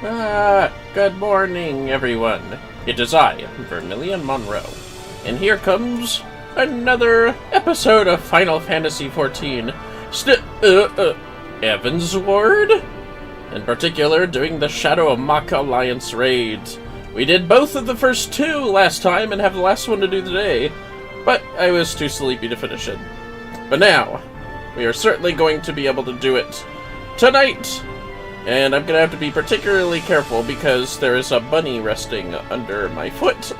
Good morning, everyone. It is I, Vermillion Monroe, and here comes another episode of Final Fantasy XIV. Heavesnward? In particular, doing the Shadow of Mhach Alliance raids. We did both of the first two last time and have the last one to do today, but I was too sleepy to finish it. But now, we are certainly going to be able to do it tonight. And I'm gonna have to be particularly careful because there is a bunny resting under my foot,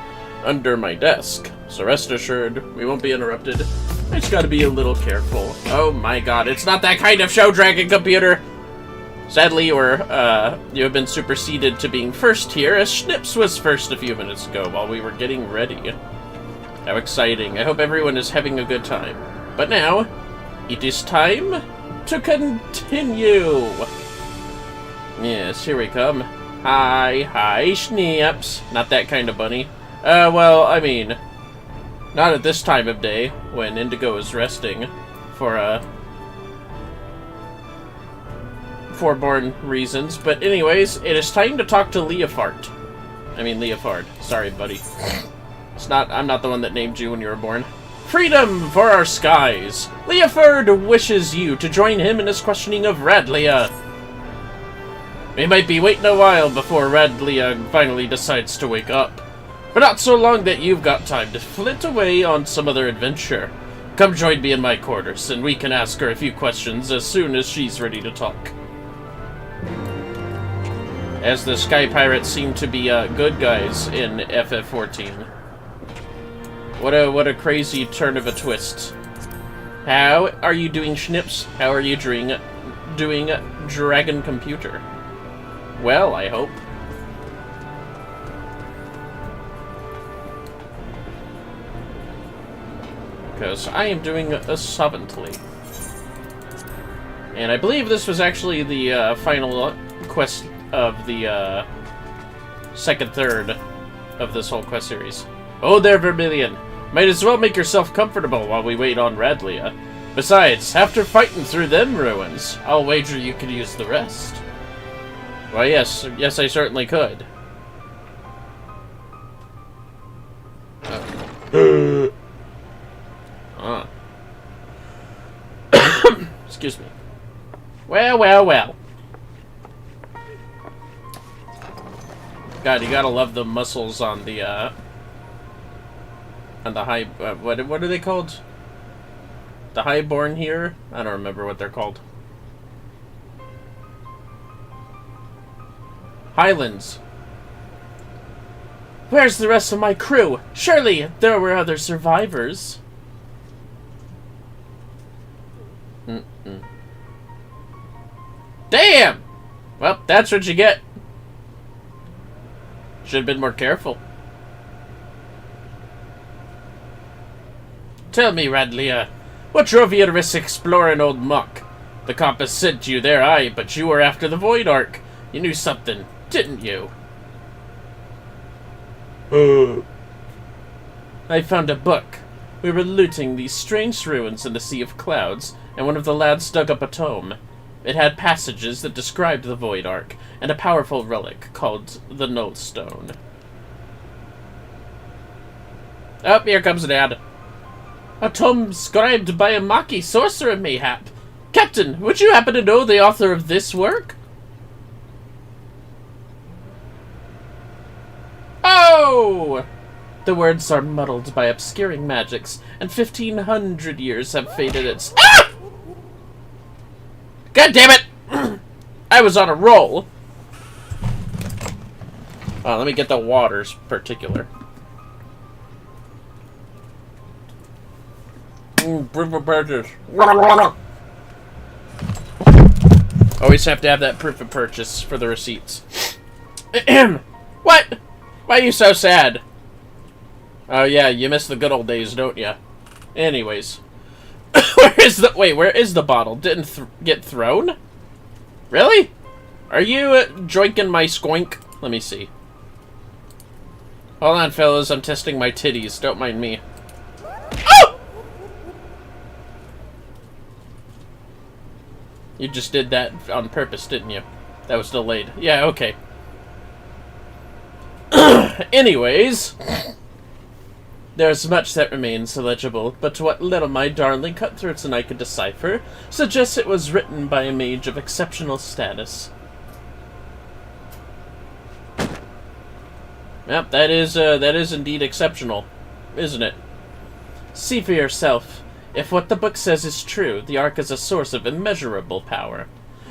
under my desk. So rest assured, we won't be interrupted. I just gotta be a little careful. Oh my god, it's not that kind of show, Dragon Computer! Sadly, you have been superseded to being first here, as Schnips was first a few minutes ago while we were getting ready. How exciting. I hope everyone is having a good time. But now, it is time to continue! Yes, here we come. Hi, Schnips. Not that kind of bunny. Well, I mean, not at this time of day, when Indigo is resting for, foreborn reasons. But anyways, it is time to talk to Leofard. Sorry, buddy. I'm not the one that named you when you were born. Freedom for our skies! Leofard wishes you to join him in his questioning of Radlia. We might be waiting a while before Radlia finally decides to wake up. But not so long that you've got time to flit away on some other adventure. Come join me in my quarters, and we can ask her a few questions as soon as she's ready to talk. As the Sky Pirates seem to be good guys in FF14. What a crazy turn of a twist. How are you doing, Schnips? How are you doing Dragon Computer? Well, I hope. Because I am doing savantly. And I believe this was actually the final quest of the second third of this whole quest series. Oh there, Vermillion! Might as well make yourself comfortable while we wait on Radlia. Besides, after fighting through them ruins, I'll wager you could use the rest. Well, yes, I certainly could. Excuse me. Well. God, you gotta love the muscles on the high, what are they called? The highborn here? I don't remember what they're called. Highlands. Where's the rest of my crew? Surely there were other survivors. Damn! Well, that's what you get. Should have been more careful. Tell me, Radlia, what drove you to risk exploring Old Mhach? The compass sent you there, aye, but you were after the Void Ark. You knew something, didn't you? I found a book. We were looting these strange ruins in the Sea of Clouds, and one of the lads dug up a tome. It had passages that described the Void Ark, and a powerful relic called the Null Stone. Oh, here comes Dad. A tome scribed by a Mhach sorcerer, mayhap. Captain, would you happen to know the author of this work? Oh! The words are muddled by obscuring magics, and 1,500 years have faded its... Ah! God damn it! I was on a roll. Oh, let me get the waters particular. Proof of purchase. Always have to have that proof of purchase for the receipts. What? Why are you so sad? Oh yeah, you miss the good old days, don't ya? Anyways. Where is the bottle? Didn't get thrown? Really? Are you drinking my squink? Let me see. Hold on, fellas. I'm testing my titties. Don't mind me. Oh! You just did that on purpose, didn't you? That was delayed. Yeah, okay. Anyways, there's much that remains illegible, but what little my darling cutthroats and I could decipher suggests it was written by a mage of exceptional status. Yep, that is indeed exceptional, isn't it? See for yourself. If what the book says is true, the Ark is a source of immeasurable power.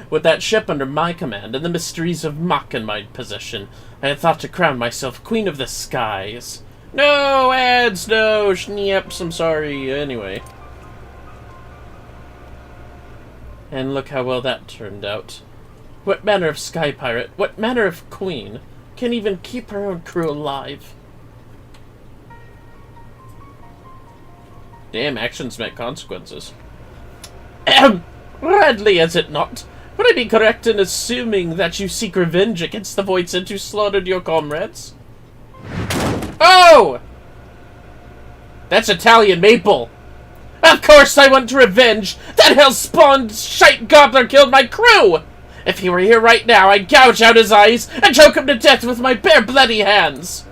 With that ship under my command and the mysteries of Mhach in my possession, I had thought to crown myself Queen of the Skies. No ads, no schneeps, I'm sorry, anyway. And look how well that turned out. What manner of sky pirate, what manner of queen, can even keep her own crew alive? Damn, actions met consequences. Radley, is it not? Would I be correct in assuming that you seek revenge against the Voidsent who slaughtered your comrades? Oh! That's Italian maple! Of course I want revenge! That hell-spawned shite gobbler killed my crew! If he were here right now, I'd gouge out his eyes and choke him to death with my bare bloody hands!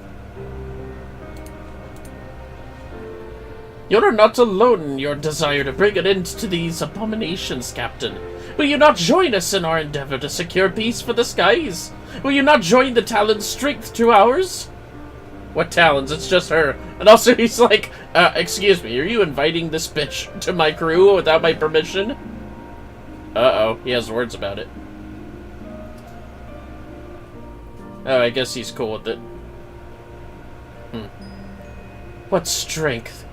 You're not alone in your desire to bring an end to these abominations, Captain. Will you not join us in our endeavor to secure peace for the skies? Will you not join the Talon's strength to ours? What Talons? It's just her. And also he's like, excuse me, are you inviting this bitch to my crew without my permission? Uh-oh, he has words about it. Oh, I guess he's cool with it. What strength?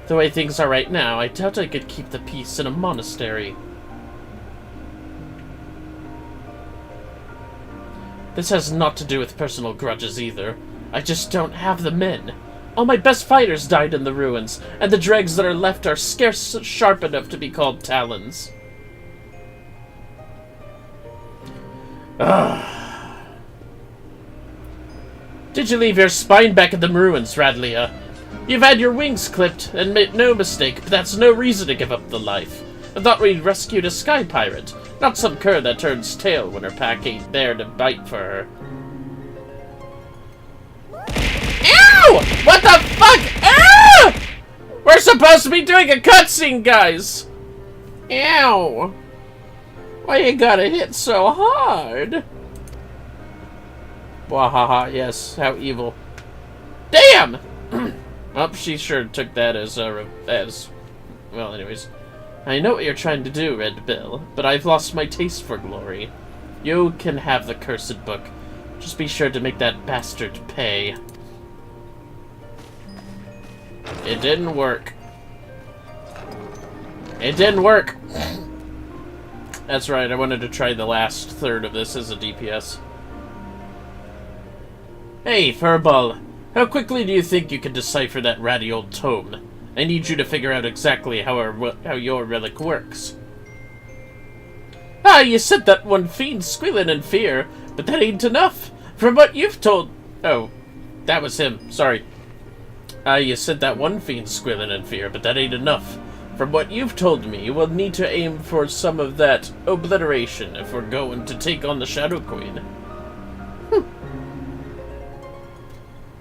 The way things are right now, I doubt I could keep the peace in a monastery. This has naught to do with personal grudges either. I just don't have the men. All my best fighters died in the ruins, and the dregs that are left are scarce sharp enough to be called talons. Did you leave your spine back in the ruins, Radlia? You've had your wings clipped, and made no mistake, but that's no reason to give up the life. I thought we rescued a sky pirate, not some cur that turns tail when her pack ain't there to bite for her. Ew! What the fuck? Ah! We're supposed to be doing a cutscene, guys! Ew! Why you gotta hit so hard? Wahaha, yes, how evil. Damn! Well, she sure took that as, well, anyways. I know what you're trying to do, Red Bill, but I've lost my taste for glory. You can have the cursed book. Just be sure to make that bastard pay. It didn't work. It didn't work! That's right, I wanted to try the last third of this as a DPS. Hey, Furball. How quickly do you think you can decipher that ratty old tome? I need you to figure out exactly how your relic works. Ah, you said that one fiend squealing in fear, but that ain't enough. From what you've told... Oh, that was him. Sorry. Ah, you said that one fiend squealing in fear, but that ain't enough. From what you've told me, we'll need to aim for some of that obliteration if we're going to take on the Shadow Queen.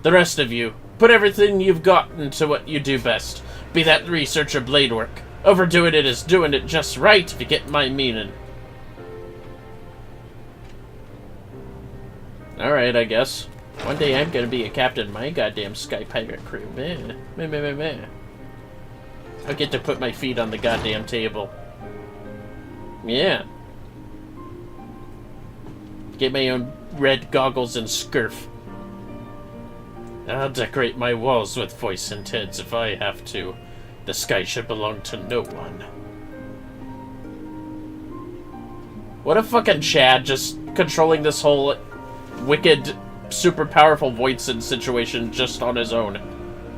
The rest of you, put everything you've got into what you do best. Be that research or blade work. Overdoing it is doing it just right, if you get my meaning. Alright, I guess. One day I'm gonna be a captain of my goddamn sky pirate crew. Meh. I'll get to put my feet on the goddamn table. Yeah. Get my own red goggles and scurf. I'll decorate my walls with voice and heads if I have to. The sky should belong to no one. What a fucking Chad, just controlling this whole wicked, super powerful Voidsent situation just on his own.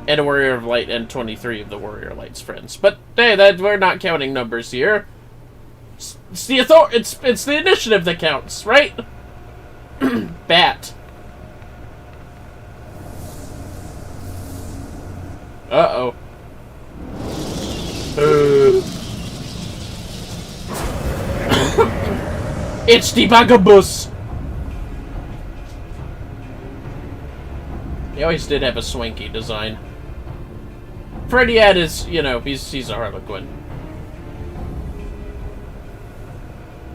And a Warrior of Light and 23 of the Warrior of Light's friends. But hey, we're not counting numbers here. It's the initiative that counts, right? Bat. Uh-oh. It's the Bugabus! always did have a swanky design. Freddy had his, you know, he's a Harlequin.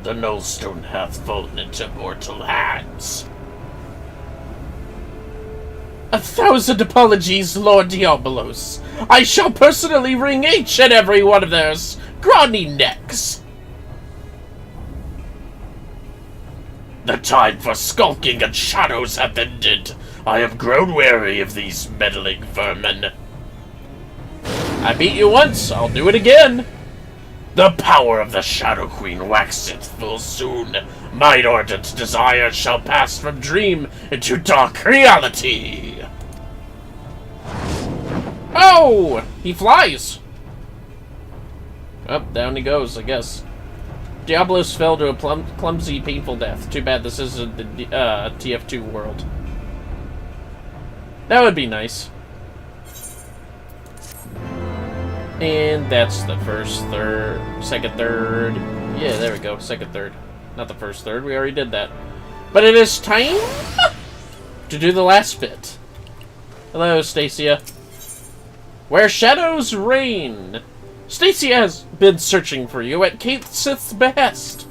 The Nullstone hath fallen into mortal hands. 1,000 apologies, Lord Diabolos. I shall personally wring each and every one of theirs scrawny necks. The time for skulking and shadows hath ended. I have grown weary of these meddling vermin. I beat you once, I'll do it again. The power of the Shadow Queen waxeth full soon. My ardent desire shall pass from dream into dark reality. Oh! He flies! Up, down he goes, I guess. Diablos fell to a clumsy, painful death. Too bad this isn't the TF2 world. That would be nice. And that's the first third, second third. Yeah, there we go, second third. Not the first third, we already did that. But it is time to do the last bit. Hello, Stacia. Where shadows reign. Stacia has been searching for you at Kate Sith's behest.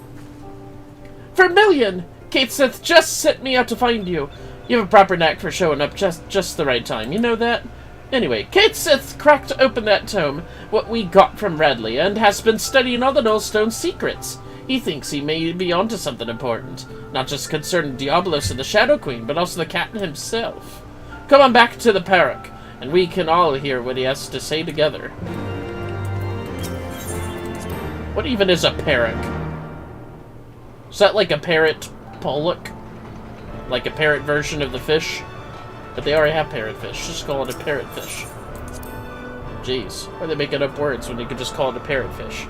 Vermillion! Kate Sith just sent me out to find you. You have a proper knack for showing up just the right time, you know that? Anyway, Kate Sith cracked open that tome, what we got from Radley, and has been studying all the Nullstone's secrets. He thinks he may be onto something important, not just concerning Diablos and the Shadow Queen, but also the captain himself. Come on back to the Parrock, and we can all hear what he has to say together. What even is a Parrock? Is that like a parrot pollock? Like a parrot version of the fish? But they already have parrotfish. Just call it a parrotfish. Jeez. Why are they making up words when you could just call it a parrotfish?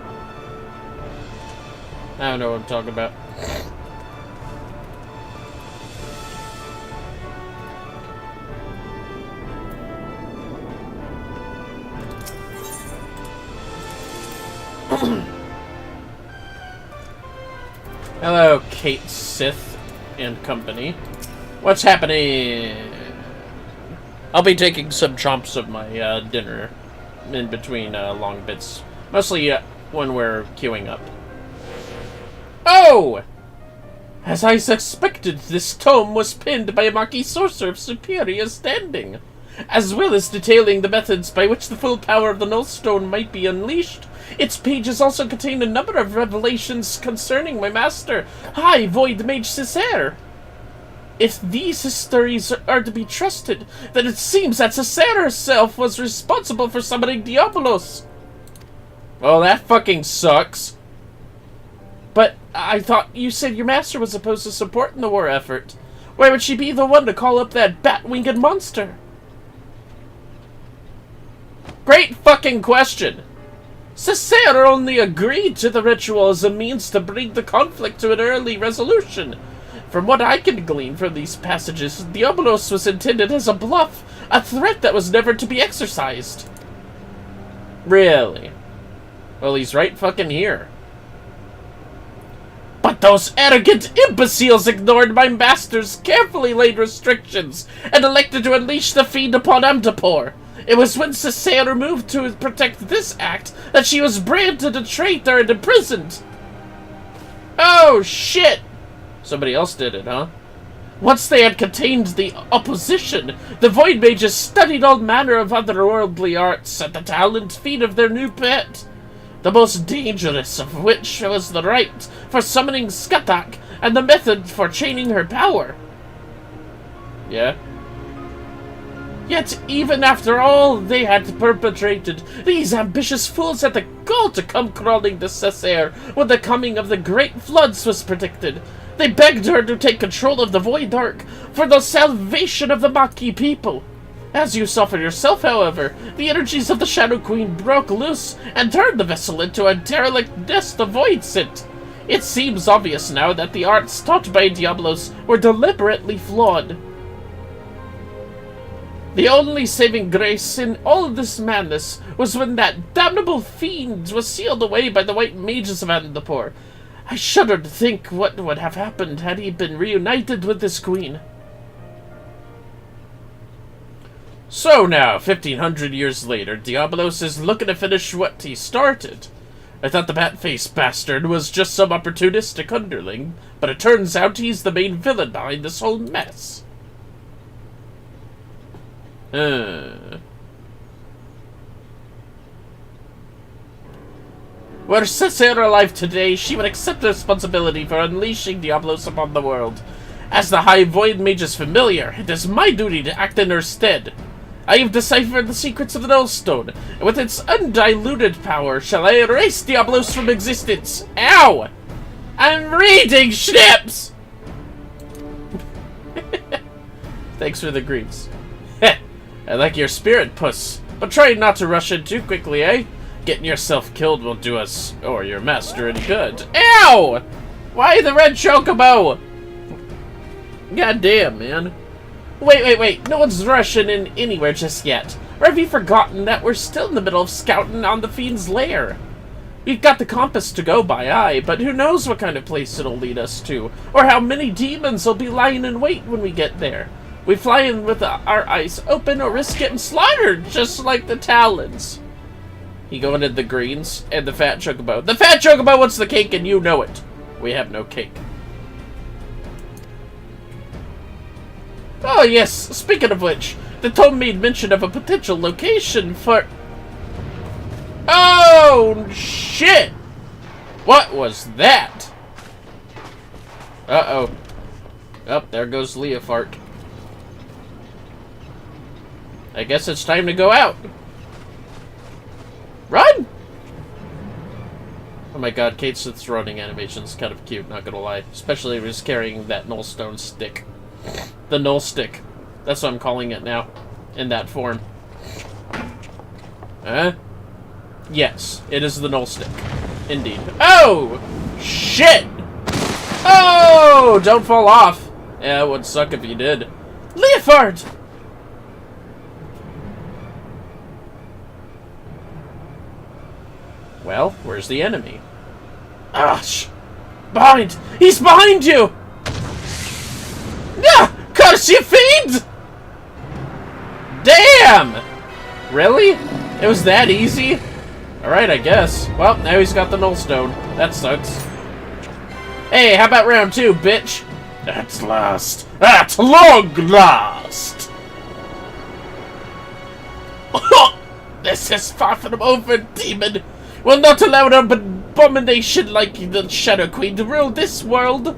I don't know what I'm talking about. Hello, Kate Sith and company. What's happening? I'll be taking some chomps of my dinner in between long bits. Mostly when we're queuing up. Oh! As I suspected, this tome was penned by a Maquis sorcerer of superior standing, as well as detailing the methods by which the full power of the Nullstone might be unleashed. Its pages also contain a number of revelations concerning my master, High Void Mage Cessair. If these histories are to be trusted, then it seems that Cessair herself was responsible for summoning Diabolos. Well, that fucking sucks. But I thought you said your master was supposed to support in the war effort. Why would she be the one to call up that bat-winged monster? Great fucking question. Cessair only agreed to the ritual as a means to bring the conflict to an early resolution. From what I can glean from these passages, Diabolos was intended as a bluff, a threat that was never to be exercised. Really? Well, he's right fucking here. But those arrogant imbeciles ignored my master's carefully laid restrictions and elected to unleash the fiend upon Amdapor. It was when Cessair moved to protect this act that she was branded a traitor and imprisoned. Oh, shit! Somebody else did it, huh? Once they had contained the opposition, the Void Mages studied all manner of otherworldly arts at the talent feet of their new pet. The most dangerous of which was the rite for summoning Skatak and the method for chaining her power. Yeah? Yet, even after all they had perpetrated, these ambitious fools had the gall to come crawling to Cessair when the coming of the Great Floods was predicted. They begged her to take control of the Void Ark for the salvation of the Maquis people. As you saw for yourself, however, the energies of the Shadow Queen broke loose and turned the vessel into a derelict nest of void scent. It seems obvious now that the arts taught by Diablos were deliberately flawed. The only saving grace in all this madness was when that damnable fiend was sealed away by the White Mages of Amdapor. I shudder to think what would have happened had he been reunited with this queen. So now, 1500 years later, Diablos is looking to finish what he started. I thought the bat-faced bastard was just some opportunistic underling, but it turns out he's the main villain behind this whole mess. Were Cicera alive today, she would accept the responsibility for unleashing Diablos upon the world. As the High Void Mage's familiar, it is my duty to act in her stead. I have deciphered the secrets of the Nullstone, and with its undiluted power shall I erase Diablos from existence. Ow! I'm reading, Schnips! Thanks for the greets. Heh, I like your spirit, puss, but try not to rush in too quickly, eh? Getting yourself killed won't do us, or your master, any good. Ow! Why the red chocobo? God damn, man. Wait. No one's rushing in anywhere just yet. Or have you forgotten that we're still in the middle of scouting on the Fiend's lair? We've got the compass to go by, aye, but who knows what kind of place it'll lead us to, or how many demons will be lying in wait when we get there. We fly in with our eyes open or risk getting slaughtered, just like the Talons. He going into the greens and the fat chocobo. The fat chocobo wants the cake and you know it. We have no cake. Oh yes, speaking of which, the tome made mention of a potential location for... Oh shit! What was that? Uh-oh. Oh, there goes Leofart. I guess it's time to go out. Run! Oh my god, Kate Sith's running animation's kind of cute, not gonna lie. Especially if he's carrying that nullstone stick. The null stick. That's what I'm calling it now. In that form. Yes, it is the null stick. Indeed. Oh! Shit! Oh! Don't fall off! Yeah, it would suck if you did. Leofard! Well, where's the enemy? Ah, behind! He's behind you! Yeah! Curse you fiend! Damn! Really? It was that easy? Alright, I guess. Well, now he's got the nullstone. That sucks. Hey, how about round 2, bitch? At last. At long last! This is far from over, demon! Will not allow an abomination like the Shadow Queen to rule this world.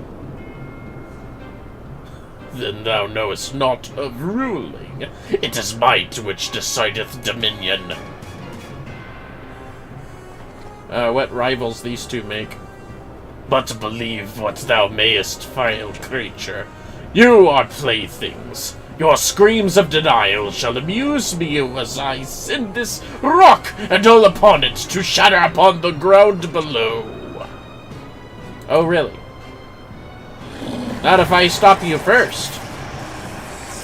Then thou knowest not of ruling. It is might which decideth dominion. What rivals these two make? But believe what thou mayest, vile creature. You are playthings. Your screams of denial shall amuse me as I send this rock and all upon it to shatter upon the ground below. Oh, really? Not if I stop you first.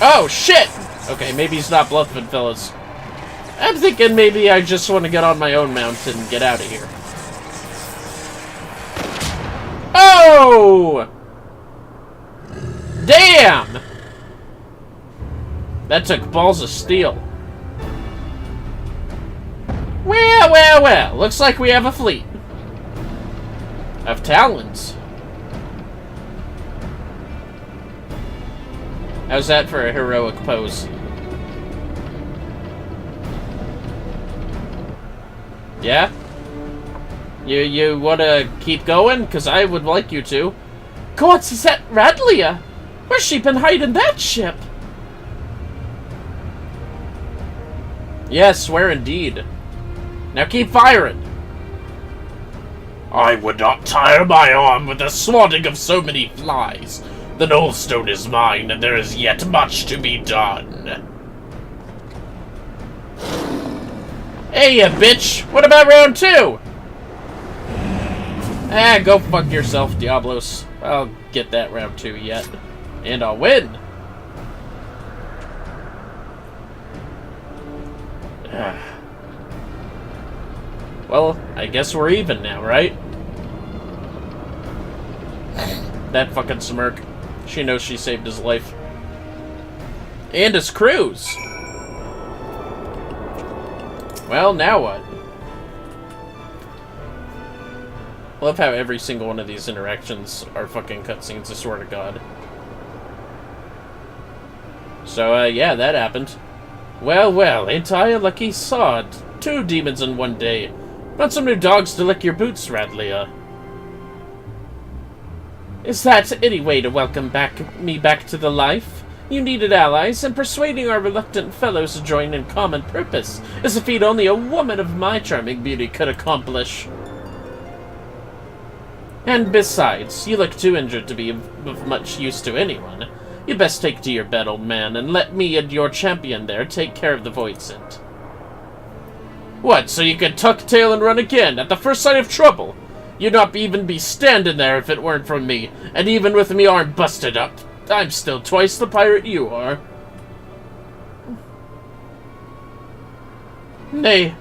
Oh, shit! Okay, maybe he's not bluffing, fellas. I'm thinking maybe I just want to get on my own mount and get out of here. Oh! Damn! That took balls of steel. Well. Looks like we have a fleet. Of Talons. How's that for a heroic pose? Yeah? You wanna keep going? Because I would like you to. Gods, is that Radlia? Where's she been hiding that ship? Yes, where indeed. Now keep firing. I would not tire my arm with the swatting of so many flies. The nullstone is mine, and there is yet much to be done. Hey, you bitch! What about round 2? Ah, go fuck yourself, Diablos. I'll get that round 2 yet. And I'll win! Well, I guess we're even now, right? That fucking smirk. She knows she saved his life. And his crew's. Well, now what? I love how every single one of these interactions are fucking cutscenes, I swear to God. So, yeah, that happened. Well, well, ain't I a lucky sod? 2 demons in one day. Want some new dogs to lick your boots, Radlia? Is that any way to welcome me back to the life? You needed allies, and persuading our reluctant fellows to join in common purpose is a feat only a woman of my charming beauty could accomplish. And besides, you look too injured to be of much use to anyone. You best take to your bed, old man, and let me and your champion there take care of the Voidsent. What, so you could tuck tail and run again at the first sign of trouble? You'd not even be standing there if it weren't for me, and even with me arm busted up, I'm still twice the pirate you are. Nay,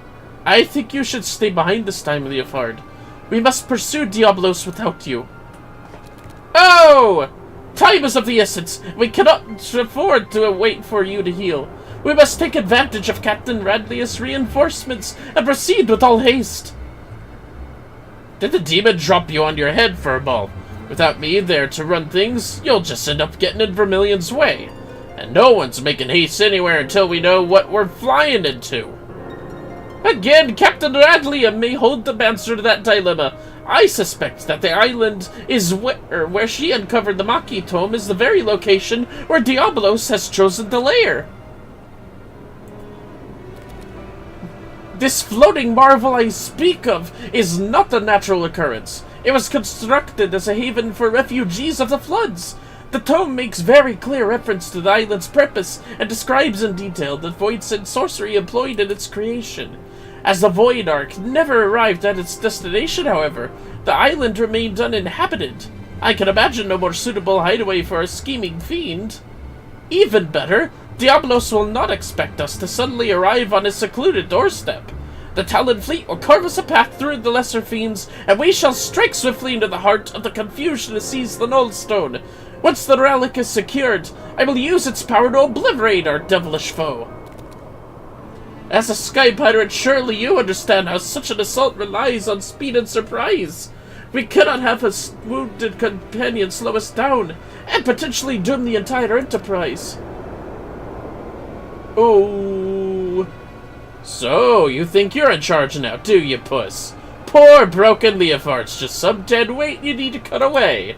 I think you should stay behind this time, Leofard. We must pursue Diablos without you. Oh! Time is of the essence. We cannot afford to wait for you to heal. We must take advantage of Captain Radlia's reinforcements and proceed with all haste. Did the demon drop you on your head, Furball? Without me there to run things, you'll just end up getting in Vermillion's way. And no one's making haste anywhere until we know what we're flying into. Again, Captain Radlia may hold the answer to that dilemma. I suspect that the island is where she uncovered the Maki Tome is the very location where Diablos has chosen to lair. This floating marvel I speak of is not a natural occurrence. It was constructed as a haven for refugees of the floods. The tome makes very clear reference to the island's purpose and describes in detail the Voidsent sorcery employed in its creation. As the Void Ark never arrived at its destination, however, the island remained uninhabited. I can imagine no more suitable hideaway for a scheming fiend. Even better, Diablos will not expect us to suddenly arrive on his secluded doorstep. The Talon fleet will carve us a path through the lesser fiends, and we shall strike swiftly into the heart of the confusion to seize the Null Stone. Once the relic is secured, I will use its power to obliterate our devilish foe. As a sky pirate, surely you understand how such an assault relies on speed and surprise. We cannot have a wounded companion slow us down, and potentially doom the entire enterprise. Oh. So, you think you're in charge now, do you, puss? Poor broken Leofard's just some dead weight you need to cut away.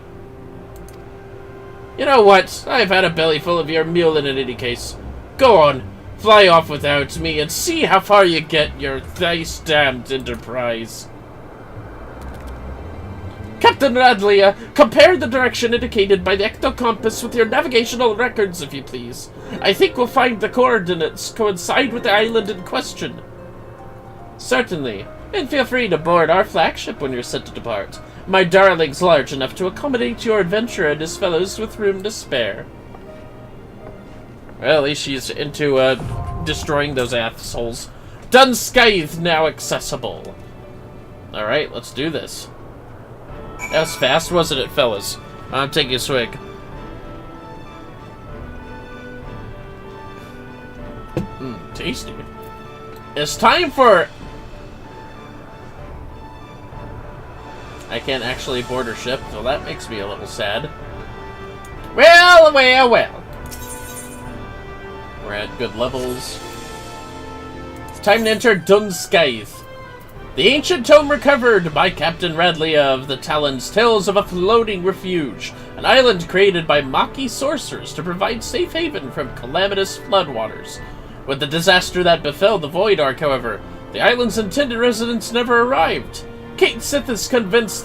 You know what? I've had a belly full of your mule in any case. Go on. Fly off without me and see how far you get your thrice-damned enterprise. Captain Radlia, compare the direction indicated by the ectocompass with your navigational records, if you please. I think we'll find the coordinates coincide with the island in question. Certainly, and feel free to board our flagship when you're set to depart. My darling's large enough to accommodate your adventurer and his fellows with room to spare. Well, at least she's into, destroying those assholes. Dunskythe now accessible. Alright, let's do this. That was fast, wasn't it, fellas? I'm taking a swig. Tasty. It's time for... I can't actually board her ship, so that makes me a little sad. Well, well, well. We're at good levels. It's time to enter Dunskythe. The ancient tome recovered by Captain Radlia of the Talons tells of a floating refuge, an island created by Maki sorcerers to provide safe haven from calamitous floodwaters. With the disaster that befell the Void Ark, however, the island's intended residents never arrived. Kate Sith is convinced